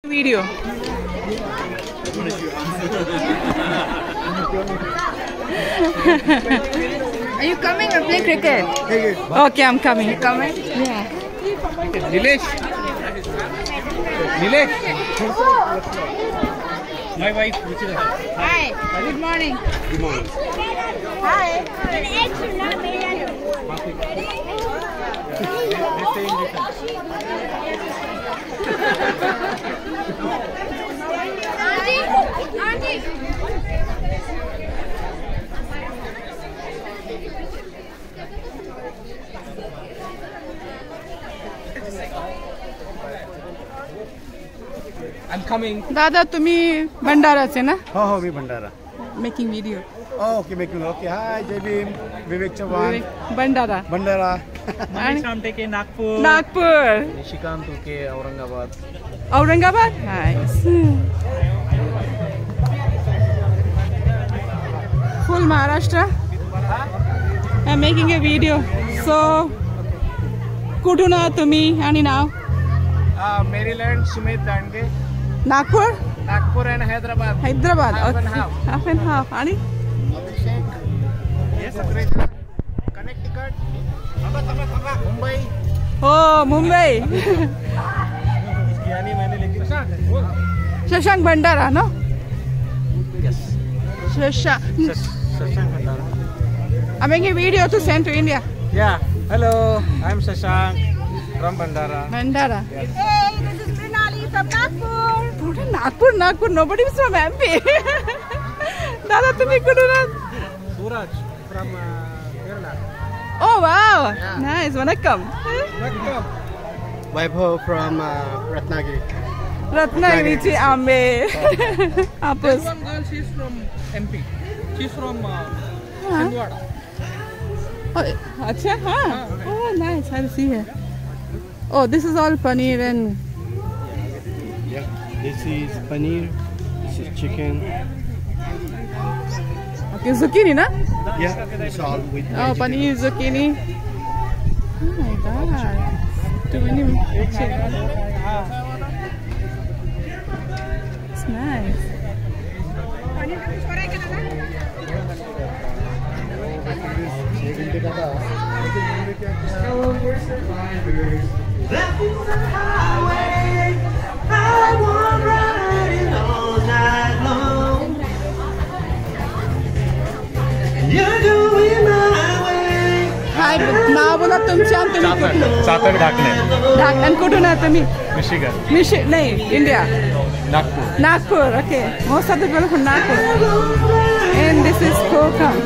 Video. Are you coming or play cricket? Okay, I'm coming. You coming? Yeah. Nilesh. Nilesh. My wife. Hi. Good morning. Good morning. Hi. Auntie. I'm coming. दादा तुम्ही भंडाराचे ना? हो मी Bhandara. Making video. Okay making okay. Hi Jai Bhim. विवेक चव्हाण. भंडारा. भंडारा. आणि के नागपूर. नागपूर. निशिकांत के Aurangabad. Aurangabad. Nice. Full Maharashtra. I'm making a video. So कुठून आहात तुम्ही आणि नाव? मेरीलँड सुमित दांडगे. नागपूर. नागपूर आणि Hyderabad. Hyderabad. Half and half. Half and half. आणि अभिषेक. कनेक्टिकट. मुंबई. हो मुंबई. यानी मैंने लेकिन शशांक भंडारा no? Yes. Shashank. Shashank Bhandara. I'm making a video to send to India. Yeah. Hello. I'm Shashank from Bhandara. Bhandara. Hey, this is Mrinali from Nagpur. Nagpur. Nobody is from MP. दादा तुम्ही कुठून आहात? Suraj from Kerala. Oh wow. Yeah. Nice. Vanakkam. Vaibhav from Ratnagiri. रत्नागिरीचे आंबे. आपस. One girl, she's from MP. She's from Chindwara. अच्छा हाँ. Oh nice. I'll see her. Oh, this is all paneer and. Yeah. This is paneer. This is chicken. Okay, zucchini na? Yeah. It's all with. Oh, paneer, zucchini. Oh my god. Too many. It's nice. हाय नाव बोला तुमच्या आणि तुम्ही कुठून? चातक ढाकणे. आणि कुठून आहात तुम्ही? Michigan. नाही India. Nagpur. Nagpur, okay. Most of the people from Nagpur. And this is Kokam.